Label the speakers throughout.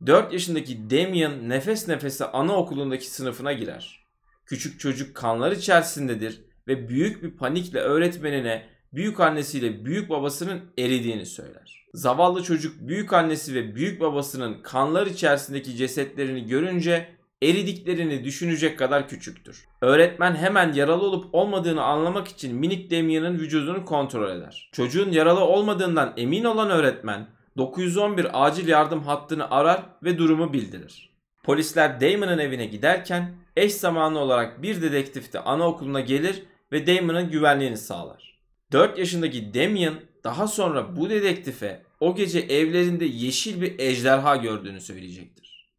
Speaker 1: 4 yaşındaki Damien nefes nefese anaokulundaki sınıfına girer. Küçük çocuk kanlar içerisindedir ve büyük bir panikle öğretmenine büyükannesiyle büyük babasının eridiğini söyler. Zavallı çocuk büyükannesi ve büyük babasının kanlar içerisindeki cesetlerini görünce eridiklerini düşünecek kadar küçüktür. Öğretmen hemen yaralı olup olmadığını anlamak için minik Damien'in vücudunu kontrol eder. Çocuğun yaralı olmadığından emin olan öğretmen 911 acil yardım hattını arar ve durumu bildirir. Polisler Damon'ın evine giderken eş zamanlı olarak bir dedektif de anaokuluna gelir ve Damon'ın güvenliğini sağlar. 4 yaşındaki Damien daha sonra bu dedektife o gece evlerinde yeşil bir ejderha gördüğünü söyleyecektir.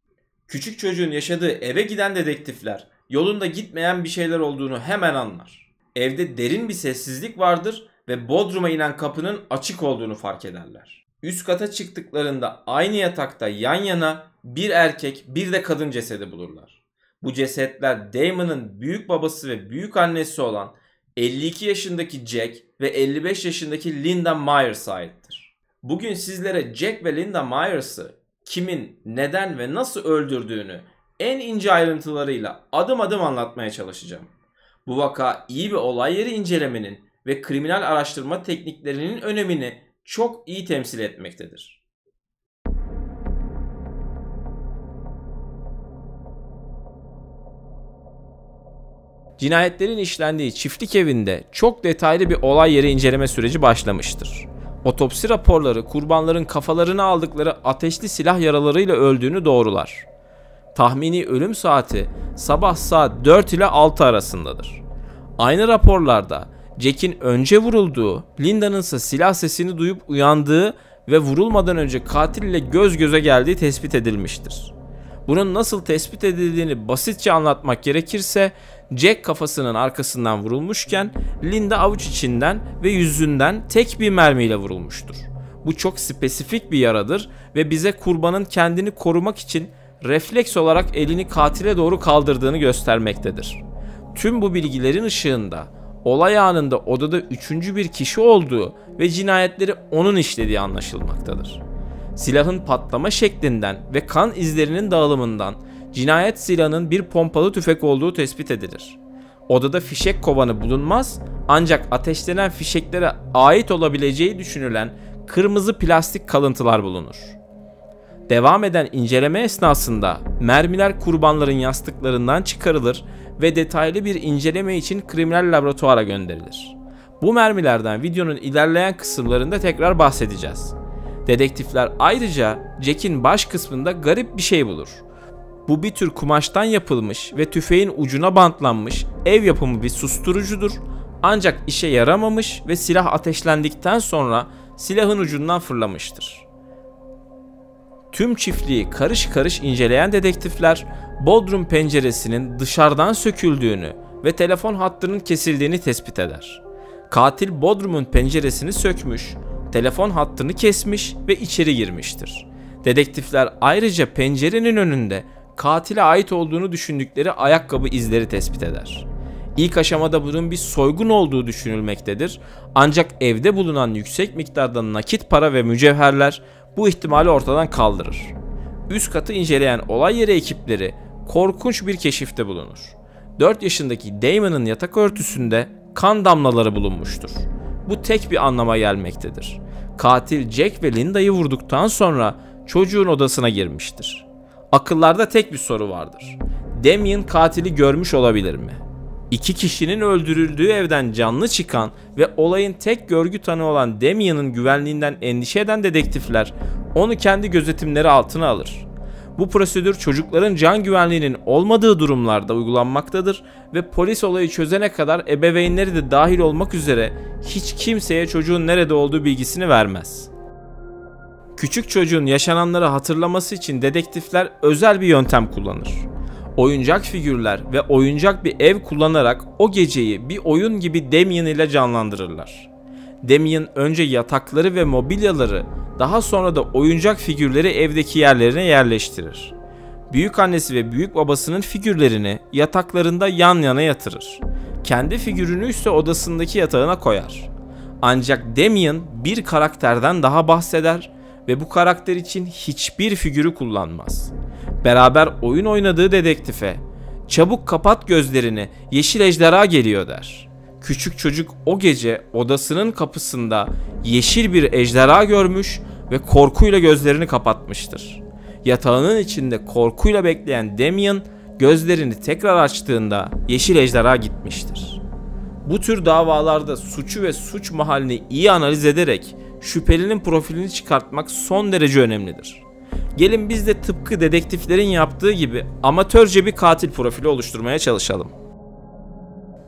Speaker 1: Küçük çocuğun yaşadığı eve giden dedektifler yolunda gitmeyen bir şeyler olduğunu hemen anlar. Evde derin bir sessizlik vardır ve bodruma inen kapının açık olduğunu fark ederler. Üst kata çıktıklarında aynı yatakta yan yana bir erkek bir de kadın cesedi bulurlar. Bu cesetler Damon'ın büyük babası ve büyük annesi olan 52 yaşındaki Jack ve 55 yaşındaki Linda Myers'a aittir. Bugün sizlere Jack ve Linda Myers'ı kimin, neden ve nasıl öldürdüğünü en ince ayrıntılarıyla adım adım anlatmaya çalışacağım. Bu vaka iyi bir olay yeri incelemenin ve kriminal araştırma tekniklerinin önemini çok iyi temsil etmektedir. Cinayetlerin işlendiği çiftlik evinde çok detaylı bir olay yeri inceleme süreci başlamıştır. Otopsi raporları kurbanların kafalarına aldıkları ateşli silah yaralarıyla öldüğünü doğrular. Tahmini ölüm saati sabah saat 4 ile 6 arasındadır. Aynı raporlarda Jack'in önce vurulduğu, Linda'nın ise silah sesini duyup uyandığı ve vurulmadan önce katil ile göz göze geldiği tespit edilmiştir. Bunun nasıl tespit edildiğini basitçe anlatmak gerekirse Jack kafasının arkasından vurulmuşken Linda avuç içinden ve yüzünden tek bir mermiyle vurulmuştur. Bu çok spesifik bir yaradır ve bize kurbanın kendini korumak için refleks olarak elini katile doğru kaldırdığını göstermektedir. Tüm bu bilgilerin ışığında olay anında odada üçüncü bir kişi olduğu ve cinayetleri onun işlediği anlaşılmaktadır. Silahın patlama şeklinden ve kan izlerinin dağılımından cinayet silahının bir pompalı tüfek olduğu tespit edilir. Odada fişek kovanı bulunmaz ancak ateşlenen fişeklere ait olabileceği düşünülen kırmızı plastik kalıntılar bulunur. Devam eden inceleme esnasında mermiler kurbanların yastıklarından çıkarılır ve detaylı bir inceleme için kriminal laboratuvara gönderilir. Bu mermilerden videonun ilerleyen kısımlarında tekrar bahsedeceğiz. Dedektifler ayrıca Jack'in baş kısmında garip bir şey bulur. Bu bir tür kumaştan yapılmış ve tüfeğin ucuna bantlanmış ev yapımı bir susturucudur. Ancak işe yaramamış ve silah ateşlendikten sonra silahın ucundan fırlamıştır. Tüm çiftliği karış karış inceleyen dedektifler bodrum penceresinin dışarıdan söküldüğünü ve telefon hattının kesildiğini tespit eder. Katil bodrumun penceresini sökmüş, telefon hattını kesmiş ve içeri girmiştir. Dedektifler ayrıca pencerenin önünde katile ait olduğunu düşündükleri ayakkabı izleri tespit eder. İlk aşamada bunun bir soygun olduğu düşünülmektedir. Ancak evde bulunan yüksek miktarda nakit para ve mücevherler bu ihtimali ortadan kaldırır. Üst katı inceleyen olay yeri ekipleri korkunç bir keşifte bulunur. 4 yaşındaki Damon'ın yatak örtüsünde kan damlaları bulunmuştur. Bu tek bir anlama gelmektedir. Katil Jack ve Linda'yı vurduktan sonra çocuğun odasına girmiştir. Akıllarda tek bir soru vardır. Damien katili görmüş olabilir mi? 2 kişinin öldürüldüğü evden canlı çıkan ve olayın tek görgü tanığı olan Damien'in güvenliğinden endişe eden dedektifler onu kendi gözetimleri altına alır. Bu prosedür çocukların can güvenliğinin olmadığı durumlarda uygulanmaktadır ve polis olayı çözene kadar ebeveynleri de dahil olmak üzere hiç kimseye çocuğun nerede olduğu bilgisini vermez. Küçük çocuğun yaşananları hatırlaması için dedektifler özel bir yöntem kullanır. Oyuncak figürler ve oyuncak bir ev kullanarak o geceyi bir oyun gibi Damien ile canlandırırlar. Damien önce yatakları ve mobilyaları, daha sonra da oyuncak figürleri evdeki yerlerine yerleştirir. Büyükannesi ve büyük babasının figürlerini yataklarında yan yana yatırır. Kendi figürünü ise odasındaki yatağına koyar. Ancak Damien bir karakterden daha bahseder ve bu karakter için hiçbir figürü kullanmaz. Beraber oyun oynadığı dedektife "Çabuk kapat gözlerini, yeşil ejderha geliyor" der. Küçük çocuk o gece odasının kapısında yeşil bir ejderha görmüş ve korkuyla gözlerini kapatmıştır. Yatağının içinde korkuyla bekleyen Damien gözlerini tekrar açtığında yeşil ejderha gitmiştir. Bu tür davalarda suçu ve suç mahallini iyi analiz ederek şüphelinin profilini çıkartmak son derece önemlidir. Gelin biz de tıpkı dedektiflerin yaptığı gibi amatörce bir katil profili oluşturmaya çalışalım.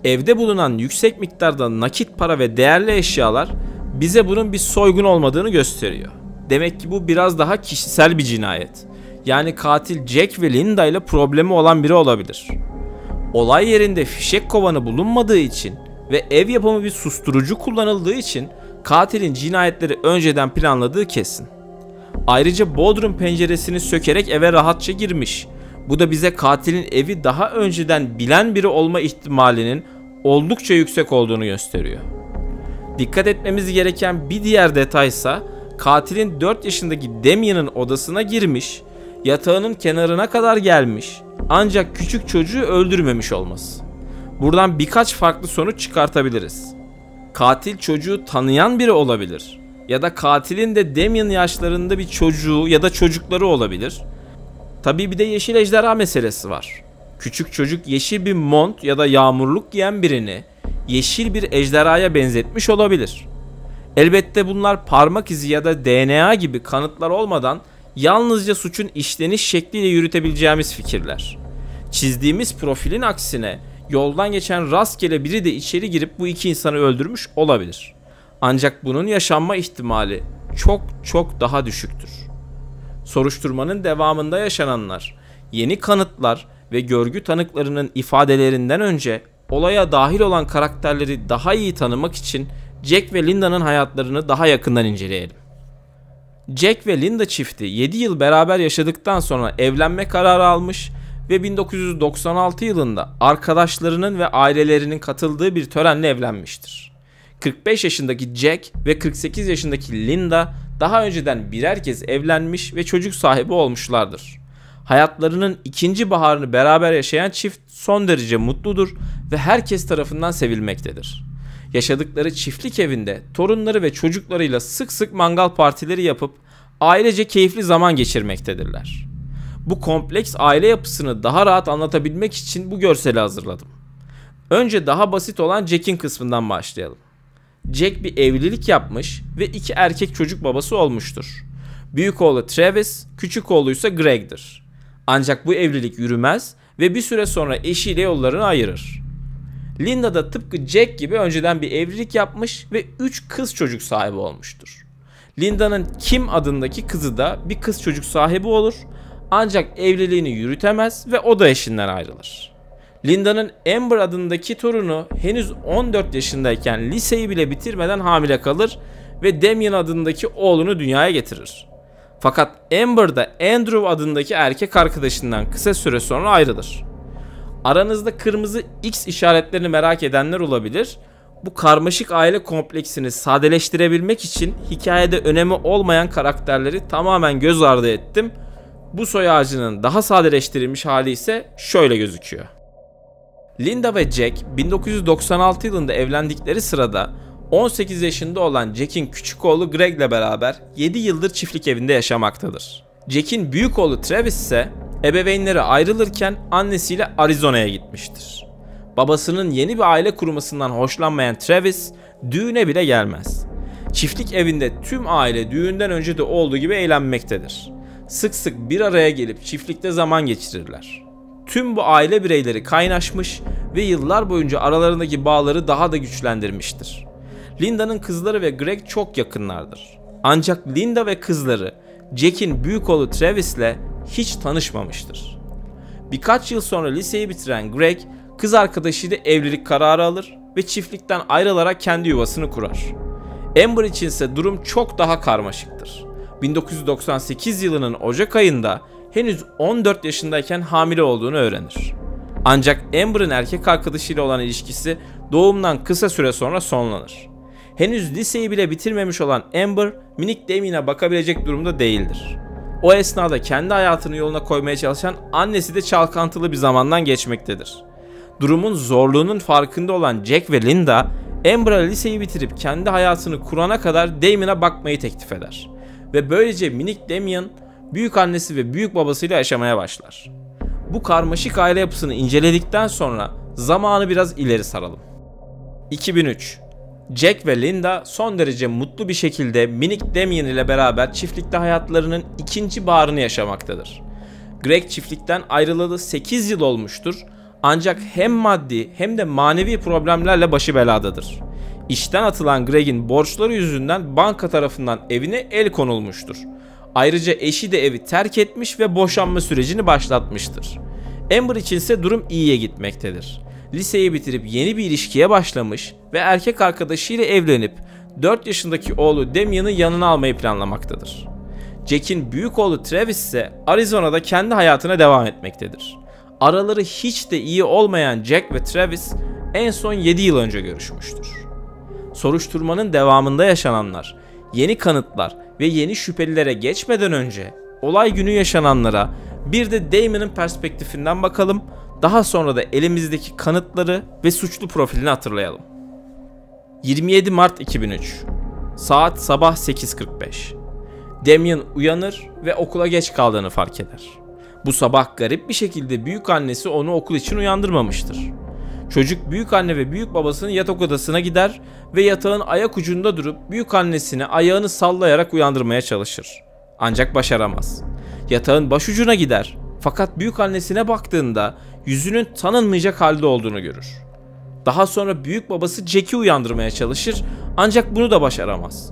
Speaker 1: Evde bulunan yüksek miktarda nakit para ve değerli eşyalar bize bunun bir soygun olmadığını gösteriyor. Demek ki bu biraz daha kişisel bir cinayet. Yani katil Jack ve Linda ile problemi olan biri olabilir. Olay yerinde fişek kovanı bulunmadığı için ve ev yapımı bir susturucu kullanıldığı için katilin cinayetleri önceden planladığı kesin. Ayrıca bodrum penceresini sökerek eve rahatça girmiş. Bu da bize katilin evi daha önceden bilen biri olma ihtimalinin oldukça yüksek olduğunu gösteriyor. Dikkat etmemiz gereken bir diğer detaysa katilin 4 yaşındaki Damien'in odasına girmiş, yatağının kenarına kadar gelmiş ancak küçük çocuğu öldürmemiş olması. Buradan birkaç farklı sonuç çıkartabiliriz. Katil çocuğu tanıyan biri olabilir ya da katilin de Damien yaşlarında bir çocuğu ya da çocukları olabilir. Tabii bir de yeşil ejderha meselesi var. Küçük çocuk yeşil bir mont ya da yağmurluk giyen birini yeşil bir ejderhaya benzetmiş olabilir. Elbette bunlar parmak izi ya da DNA gibi kanıtlar olmadan yalnızca suçun işleniş şekliyle yürütebileceğimiz fikirler. Çizdiğimiz profilin aksine yoldan geçen rastgele biri de içeri girip bu iki insanı öldürmüş olabilir. Ancak bunun yaşanma ihtimali çok daha düşüktür. Soruşturmanın devamında yaşananlar, yeni kanıtlar ve görgü tanıklarının ifadelerinden önce olaya dahil olan karakterleri daha iyi tanımak için Jack ve Linda'nın hayatlarını daha yakından inceleyelim. Jack ve Linda çifti 7 yıl beraber yaşadıktan sonra evlenme kararı almış ve 1996 yılında arkadaşlarının ve ailelerinin katıldığı bir törenle evlenmiştir. 45 yaşındaki Jack ve 48 yaşındaki Linda daha önceden birer kez evlenmiş ve çocuk sahibi olmuşlardır. Hayatlarının ikinci baharını beraber yaşayan çift son derece mutludur ve herkes tarafından sevilmektedir. Yaşadıkları çiftlik evinde torunları ve çocuklarıyla sık sık mangal partileri yapıp ailece keyifli zaman geçirmektedirler. Bu kompleks aile yapısını daha rahat anlatabilmek için bu görseli hazırladım. Önce daha basit olan Jack'in kısmından başlayalım. Jack bir evlilik yapmış ve 2 erkek çocuk babası olmuştur. Büyük oğlu Travis, küçük oğlu ise Greg'dir. Ancak bu evlilik yürümez ve bir süre sonra eşiyle yollarını ayırır. Linda da tıpkı Jack gibi önceden bir evlilik yapmış ve 3 kız çocuk sahibi olmuştur. Linda'nın Kim adındaki kızı da bir kız çocuk sahibi olur ancak evliliğini yürütemez ve o da eşinden ayrılır. Linda'nın Amber adındaki torunu henüz 14 yaşındayken liseyi bile bitirmeden hamile kalır ve Damien adındaki oğlunu dünyaya getirir. Fakat Amber da Andrew adındaki erkek arkadaşından kısa süre sonra ayrılır. Aranızda kırmızı X işaretlerini merak edenler olabilir. Bu karmaşık aile kompleksini sadeleştirebilmek için hikayede önemi olmayan karakterleri tamamen göz ardı ettim. Bu soy ağacının daha sadeleştirilmiş hali ise şöyle gözüküyor. Linda ve Jack 1996 yılında evlendikleri sırada 18 yaşında olan Jack'in küçük oğlu Greg ile beraber 7 yıldır çiftlik evinde yaşamaktadır. Jack'in büyük oğlu Travis ise ebeveynleri ayrılırken annesiyle Arizona'ya gitmiştir. Babasının yeni bir aile kurmasından hoşlanmayan Travis düğüne bile gelmez. Çiftlik evinde tüm aile düğünden önce de olduğu gibi eğlenmektedir. Sık sık bir araya gelip çiftlikte zaman geçirirler. Tüm bu aile bireyleri kaynaşmış ve yıllar boyunca aralarındaki bağları daha da güçlendirmiştir. Linda'nın kızları ve Greg çok yakınlardır. Ancak Linda ve kızları Jack'in büyük oğlu Travis'le hiç tanışmamıştır. Birkaç yıl sonra liseyi bitiren Greg, kız arkadaşıyla evlilik kararı alır ve çiftlikten ayrılarak kendi yuvasını kurar. Amber içinse durum çok daha karmaşıktır. 1998 yılının Ocak ayında henüz 14 yaşındayken hamile olduğunu öğrenir. Ancak Amber'ın erkek arkadaşıyla olan ilişkisi doğumdan kısa süre sonra sonlanır. Henüz liseyi bile bitirmemiş olan Amber, minik Damien'e bakabilecek durumda değildir. O esnada kendi hayatını yoluna koymaya çalışan annesi de çalkantılı bir zamandan geçmektedir. Durumun zorluğunun farkında olan Jack ve Linda, Amber'a liseyi bitirip kendi hayatını kurana kadar Damien'e bakmayı teklif eder. Ve böylece minik Damien, büyük annesi ve büyük babasıyla yaşamaya başlar. Bu karmaşık aile yapısını inceledikten sonra zamanı biraz ileri saralım. 2003. Jack ve Linda son derece mutlu bir şekilde minik Damien ile beraber çiftlikte hayatlarının ikinci baharını yaşamaktadır. Greg çiftlikten ayrılalı 8 yıl olmuştur, ancak hem maddi hem de manevi problemlerle başı beladadır. İşten atılan Greg'in borçları yüzünden banka tarafından evine el konulmuştur. Ayrıca eşi de evi terk etmiş ve boşanma sürecini başlatmıştır. Amber içinse durum iyiye gitmektedir. Liseyi bitirip yeni bir ilişkiye başlamış ve erkek arkadaşıyla evlenip 4 yaşındaki oğlu Damien'ı yanına almayı planlamaktadır. Jack'in büyük oğlu Travis ise Arizona'da kendi hayatına devam etmektedir. Araları hiç de iyi olmayan Jack ve Travis en son 7 yıl önce görüşmüştür. Soruşturmanın devamında yaşananlar, yeni kanıtlar ve yeni şüphelilere geçmeden önce olay günü yaşananlara bir de Damien'in perspektifinden bakalım, daha sonra da elimizdeki kanıtları ve suçlu profilini hatırlayalım. 27 Mart 2003. Saat sabah 8:45. Damien uyanır ve okula geç kaldığını fark eder. Bu sabah garip bir şekilde büyük annesi onu okul için uyandırmamıştır. Çocuk büyük anne ve büyük babasının yatak odasına gider ve yatağın ayak ucunda durup büyük annesini ayağını sallayarak uyandırmaya çalışır. Ancak başaramaz. Yatağın başucuna gider fakat büyük annesine baktığında yüzünün tanınmayacak halde olduğunu görür. Daha sonra büyük babası Jack'i uyandırmaya çalışır ancak bunu da başaramaz.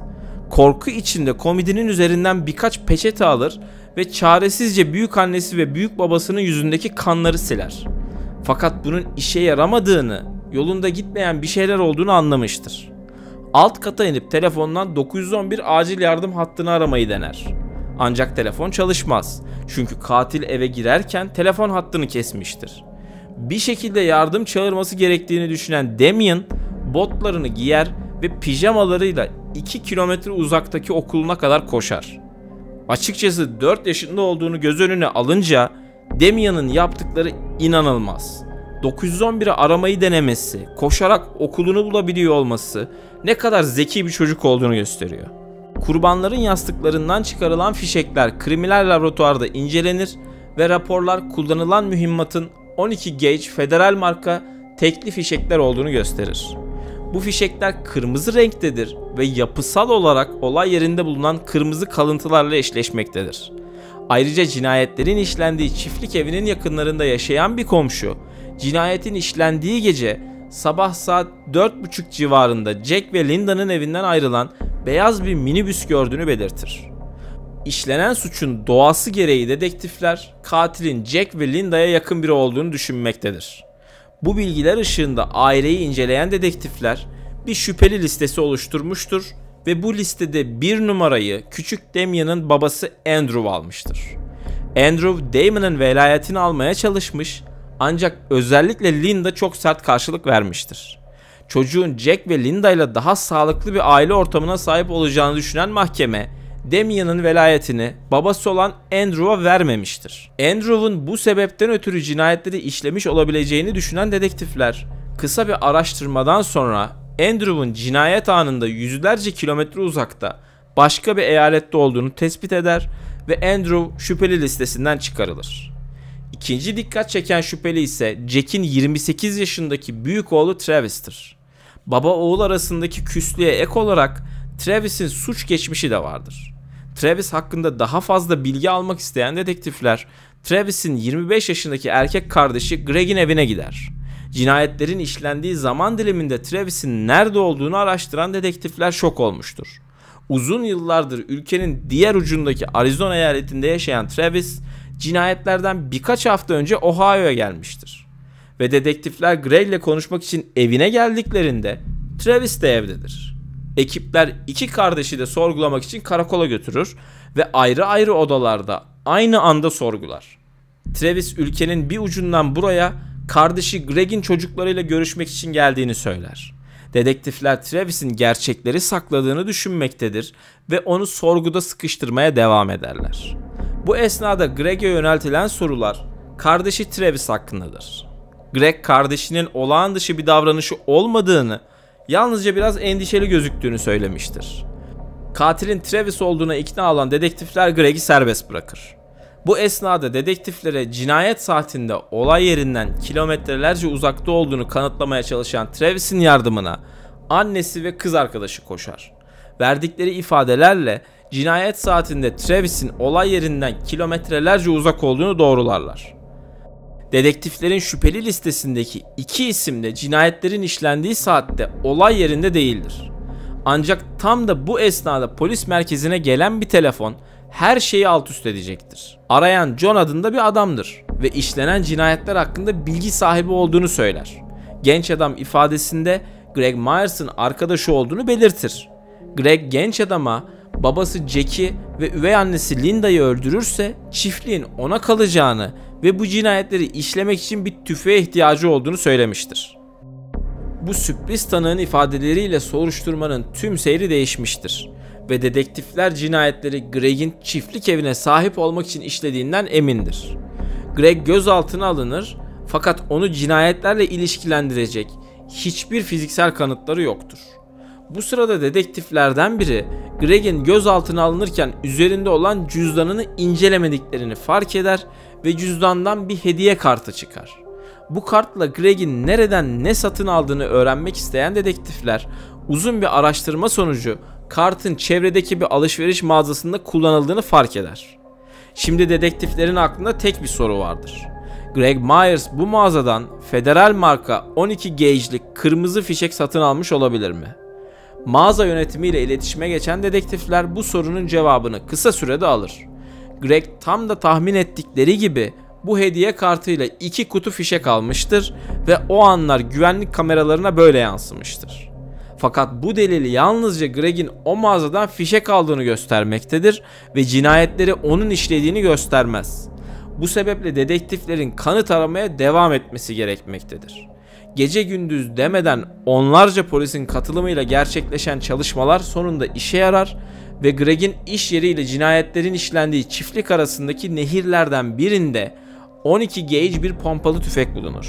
Speaker 1: Korku içinde komodinin üzerinden birkaç peçete alır ve çaresizce büyük annesi ve büyük babasının yüzündeki kanları siler. Fakat bunun işe yaramadığını, yolunda gitmeyen bir şeyler olduğunu anlamıştır. Alt kata inip telefondan 911 acil yardım hattını aramayı dener. Ancak telefon çalışmaz. Çünkü katil eve girerken telefon hattını kesmiştir. Bir şekilde yardım çağırması gerektiğini düşünen Damien botlarını giyer ve pijamalarıyla 2 kilometre uzaktaki okuluna kadar koşar. Açıkçası 4 yaşında olduğunu göz önüne alınca Damien'in yaptıkları inanılmaz. 911'i aramayı denemesi, koşarak okulunu bulabiliyor olması ne kadar zeki bir çocuk olduğunu gösteriyor. Kurbanların yastıklarından çıkarılan fişekler kriminal laboratuvarda incelenir ve raporlar kullanılan mühimmatın 12 gauge federal marka tekli fişekler olduğunu gösterir. Bu fişekler kırmızı renktedir ve yapısal olarak olay yerinde bulunan kırmızı kalıntılarla eşleşmektedir. Ayrıca cinayetlerin işlendiği çiftlik evinin yakınlarında yaşayan bir komşu, cinayetin işlendiği gece sabah saat 4:30 civarında Jack ve Linda'nın evinden ayrılan beyaz bir minibüs gördüğünü belirtir. İşlenen suçun doğası gereği dedektifler katilin Jack ve Linda'ya yakın biri olduğunu düşünmektedir. Bu bilgiler ışığında aileyi inceleyen dedektifler bir şüpheli listesi oluşturmuştur ve bu listede 1 numarayı küçük Damien'in babası Andrew almıştır. Andrew, Damien'in velayetini almaya çalışmış ancak özellikle Linda çok sert karşılık vermiştir. Çocuğun Jack ve Linda ile daha sağlıklı bir aile ortamına sahip olacağını düşünen mahkeme, Damien'in velayetini babası olan Andrew'a vermemiştir. Andrew'un bu sebepten ötürü cinayetleri işlemiş olabileceğini düşünen dedektifler, kısa bir araştırmadan sonra Andrew'un cinayet anında yüzlerce kilometre uzakta başka bir eyalette olduğunu tespit eder ve Andrew şüpheli listesinden çıkarılır. İkinci dikkat çeken şüpheli ise Jack'in 28 yaşındaki büyük oğlu Travis'tir. Baba oğul arasındaki küslüğe ek olarak Travis'in suç geçmişi de vardır. Travis hakkında daha fazla bilgi almak isteyen dedektifler, Travis'in 25 yaşındaki erkek kardeşi Greg'in evine gider. Cinayetlerin işlendiği zaman diliminde Travis'in nerede olduğunu araştıran dedektifler şok olmuştur. Uzun yıllardır ülkenin diğer ucundaki Arizona eyaletinde yaşayan Travis, cinayetlerden birkaç hafta önce Ohio'ya gelmiştir. Ve dedektifler Greg ile konuşmak için evine geldiklerinde Travis de evdedir. Ekipler iki kardeşi de sorgulamak için karakola götürür ve ayrı ayrı odalarda aynı anda sorgular. Travis ülkenin bir ucundan buraya kardeşi Greg'in çocuklarıyla görüşmek için geldiğini söyler. Dedektifler Travis'in gerçekleri sakladığını düşünmektedir ve onu sorguda sıkıştırmaya devam ederler. Bu esnada Greg'e yöneltilen sorular kardeşi Travis hakkındadır. Greg kardeşinin olağan dışı bir davranışı olmadığını, yalnızca biraz endişeli gözüktüğünü söylemiştir. Katilin Travis olduğuna ikna olan dedektifler Greg'i serbest bırakır. Bu esnada dedektiflere cinayet saatinde olay yerinden kilometrelerce uzakta olduğunu kanıtlamaya çalışan Travis'in yardımına annesi ve kız arkadaşı koşar. Verdikleri ifadelerle cinayet saatinde Travis'in olay yerinden kilometrelerce uzak olduğunu doğrularlar. Dedektiflerin şüpheli listesindeki 2 isim de cinayetlerin işlendiği saatte olay yerinde değildir. Ancak tam da bu esnada polis merkezine gelen bir telefon her şeyi alt üst edecektir. Arayan John adında bir adamdır ve işlenen cinayetler hakkında bilgi sahibi olduğunu söyler. Genç adam ifadesinde Greg Myers'ın arkadaşı olduğunu belirtir. Greg genç adama babası Jack'i ve üvey annesi Linda'yı öldürürse çiftliğin ona kalacağını ve bu cinayetleri işlemek için bir tüfeğe ihtiyacı olduğunu söylemiştir. Bu sürpriz tanığın ifadeleriyle soruşturmanın tüm seyri değişmiştir ve dedektifler cinayetleri Greg'in çiftlik evine sahip olmak için işlediğinden emindir. Greg gözaltına alınır fakat onu cinayetlerle ilişkilendirecek hiçbir fiziksel kanıtları yoktur. Bu sırada dedektiflerden biri Greg'in gözaltına alınırken üzerinde olan cüzdanını incelemediklerini fark eder ve cüzdandan bir hediye kartı çıkar. Bu kartla Greg'in nereden ne satın aldığını öğrenmek isteyen dedektifler uzun bir araştırma sonucu kartın çevredeki bir alışveriş mağazasında kullanıldığını fark eder. Şimdi dedektiflerin aklında tek bir soru vardır. Greg Myers bu mağazadan federal marka 12 gauge'lik kırmızı fişek satın almış olabilir mi? Mağaza yönetimiyle iletişime geçen dedektifler bu sorunun cevabını kısa sürede alır. Greg tam da tahmin ettikleri gibi bu hediye kartıyla 2 kutu fişek almıştır ve o anlar güvenlik kameralarına böyle yansımıştır. Fakat bu delil yalnızca Greg'in o mağazadan fişek aldığını göstermektedir ve cinayetleri onun işlediğini göstermez. Bu sebeple dedektiflerin kanıt aramaya devam etmesi gerekmektedir. Gece gündüz demeden onlarca polisin katılımıyla gerçekleşen çalışmalar sonunda işe yarar ve Greg'in iş yeriyle cinayetlerin işlendiği çiftlik arasındaki nehirlerden birinde 12 gauge bir pompalı tüfek bulunur.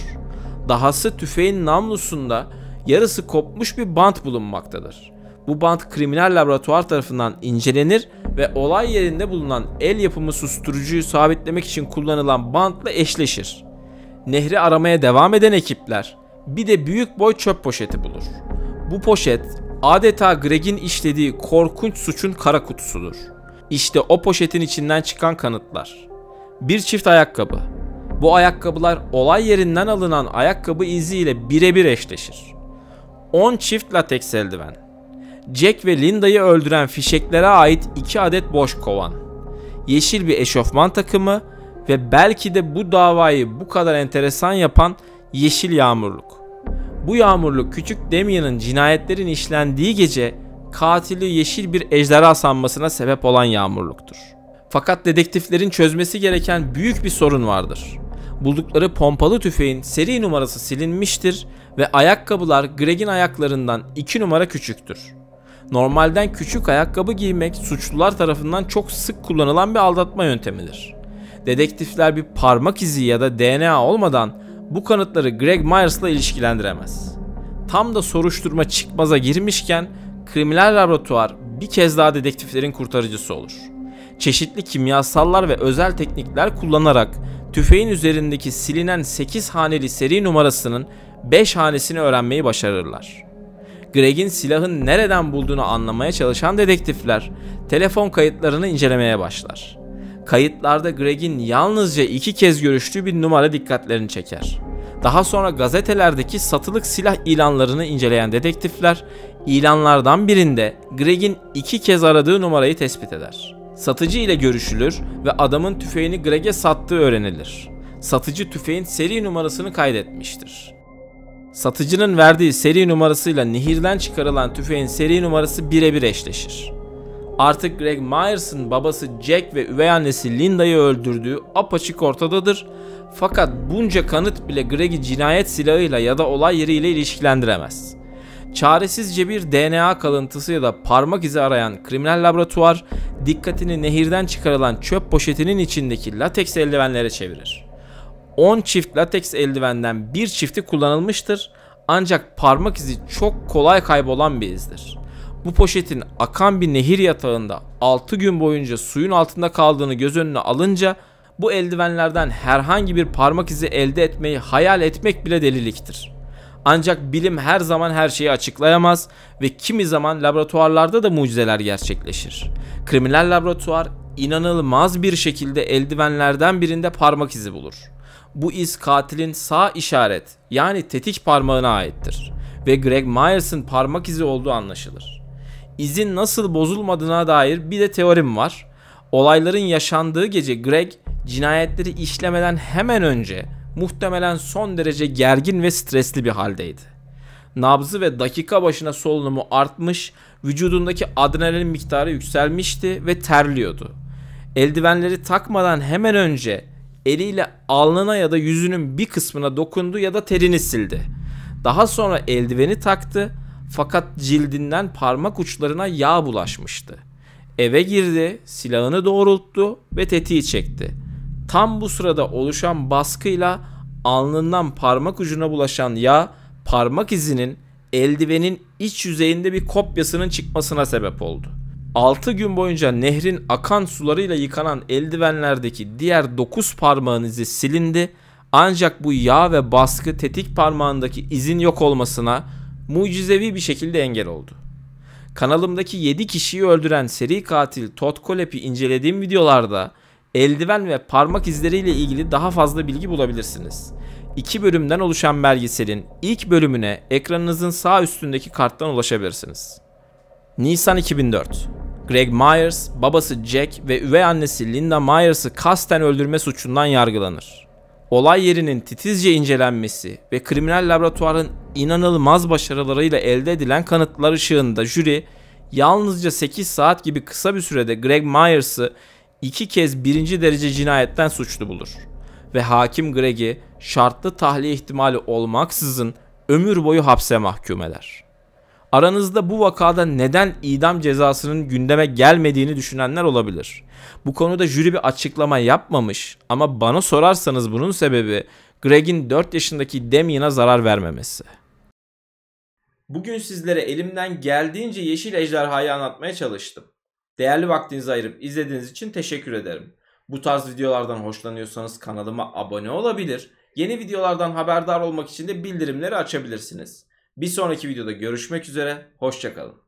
Speaker 1: Dahası tüfeğin namlusunda yarısı kopmuş bir bant bulunmaktadır. Bu bant kriminal laboratuvar tarafından incelenir ve olay yerinde bulunan el yapımı susturucuyu sabitlemek için kullanılan bantla eşleşir. Nehri aramaya devam eden ekipler bir de büyük boy çöp poşeti bulur. Bu poşet adeta Greg'in işlediği korkunç suçun kara kutusudur. İşte o poşetin içinden çıkan kanıtlar. Bir çift ayakkabı. Bu ayakkabılar olay yerinden alınan ayakkabı iziyle birebir eşleşir. 10 çift lateks eldiven. Jack ve Linda'yı öldüren fişeklere ait 2 adet boş kovan. Yeşil bir eşofman takımı ve belki de bu davayı bu kadar enteresan yapan yeşil yağmurluk. Bu yağmurluk küçük Damien'ın cinayetlerin işlendiği gece katili yeşil bir ejderha sanmasına sebep olan yağmurluktur. Fakat dedektiflerin çözmesi gereken büyük bir sorun vardır. Buldukları pompalı tüfeğin seri numarası silinmiştir ve ayakkabılar Greg'in ayaklarından 2 numara küçüktür. Normalden küçük ayakkabı giymek suçlular tarafından çok sık kullanılan bir aldatma yöntemidir. Dedektifler bir parmak izi ya da DNA olmadan bu kanıtları Greg Myers'la ilişkilendiremez. Tam da soruşturma çıkmaza girmişken kriminal laboratuvar bir kez daha dedektiflerin kurtarıcısı olur. Çeşitli kimyasallar ve özel teknikler kullanarak tüfeğin üzerindeki silinen 8 haneli seri numarasının 5 hanesini öğrenmeyi başarırlar. Greg'in silahın nereden bulduğunu anlamaya çalışan dedektifler telefon kayıtlarını incelemeye başlar. Kayıtlarda Greg'in yalnızca 2 kez görüştüğü bir numara dikkatlerini çeker. Daha sonra gazetelerdeki satılık silah ilanlarını inceleyen dedektifler ilanlardan birinde Greg'in 2 kez aradığı numarayı tespit eder. Satıcı ile görüşülür ve adamın tüfeğini Greg'e sattığı öğrenilir. Satıcı tüfeğin seri numarasını kaydetmiştir. Satıcının verdiği seri numarasıyla nehirden çıkarılan tüfeğin seri numarası birebir eşleşir. Artık Greg Myers'ın babası Jack ve üvey annesi Linda'yı öldürdüğü apaçık ortadadır. Fakat bunca kanıt bile Greg'i cinayet silahıyla ya da olay yeriyle ilişkilendiremez. Çaresizce bir DNA kalıntısı ya da parmak izi arayan kriminal laboratuvar dikkatini nehirden çıkarılan çöp poşetinin içindeki lateks eldivenlere çevirir. 10 çift lateks eldivenden bir çifti kullanılmıştır ancak parmak izi çok kolay kaybolan bir izdir. Bu poşetin akan bir nehir yatağında 6 gün boyunca suyun altında kaldığını göz önüne alınca bu eldivenlerden herhangi bir parmak izi elde etmeyi hayal etmek bile deliliktir. Ancak bilim her zaman her şeyi açıklayamaz ve kimi zaman laboratuvarlarda da mucizeler gerçekleşir. Kriminal laboratuvar inanılmaz bir şekilde eldivenlerden birinde parmak izi bulur. Bu iz katilin sağ işaret yani tetik parmağına aittir ve Greg Myers'ın parmak izi olduğu anlaşılır. İzin nasıl bozulmadığına dair bir de teorim var. Olayların yaşandığı gece Greg cinayetleri işlemeden hemen önce muhtemelen son derece gergin ve stresli bir haldeydi. Nabzı ve dakika başına solunumu artmış, vücudundaki adrenalin miktarı yükselmişti ve terliyordu. Eldivenleri takmadan hemen önce eliyle alnına ya da yüzünün bir kısmına dokundu ya da terini sildi. Daha sonra eldiveni taktı fakat cildinden parmak uçlarına yağ bulaşmıştı. Eve girdi, silahını doğrulttu ve tetiği çekti. Tam bu sırada oluşan baskıyla alnından parmak ucuna bulaşan yağ, parmak izinin eldivenin iç yüzeyinde bir kopyasının çıkmasına sebep oldu. 6 gün boyunca nehrin akan sularıyla yıkanan eldivenlerdeki diğer 9 parmağın izi silindi ancak bu yağ ve baskı tetik parmağındaki izin yok olmasına mucizevi bir şekilde engel oldu. Kanalımdaki 7 kişiyi öldüren seri katil Todd Kolep'i incelediğim videolarda eldiven ve parmak izleriyle ilgili daha fazla bilgi bulabilirsiniz. 2 bölümden oluşan belgeselin ilk bölümüne ekranınızın sağ üstündeki karttan ulaşabilirsiniz. Nisan 2004. Greg Myers, babası Jack ve üvey annesi Linda Myers'ı kasten öldürme suçundan yargılanır. Olay yerinin titizce incelenmesi ve kriminal laboratuvarın inanılmaz başarılarıyla elde edilen kanıtlar ışığında jüri yalnızca 8 saat gibi kısa bir sürede Greg Myers'ı 2 kez 1. derece cinayetten suçlu bulur ve hakim Greg'i şartlı tahliye ihtimali olmaksızın ömür boyu hapse mahkum eder. Aranızda bu vakada neden idam cezasının gündeme gelmediğini düşünenler olabilir. Bu konuda jüri bir açıklama yapmamış ama bana sorarsanız bunun sebebi Greg'in 4 yaşındaki Damien'a zarar vermemesi. Bugün sizlere elimden geldiğince Yeşil Ejderha'yı anlatmaya çalıştım. Değerli vaktinizi ayırıp izlediğiniz için teşekkür ederim. Bu tarz videolardan hoşlanıyorsanız kanalıma abone olabilir, yeni videolardan haberdar olmak için de bildirimleri açabilirsiniz. Bir sonraki videoda görüşmek üzere, hoşça kalın.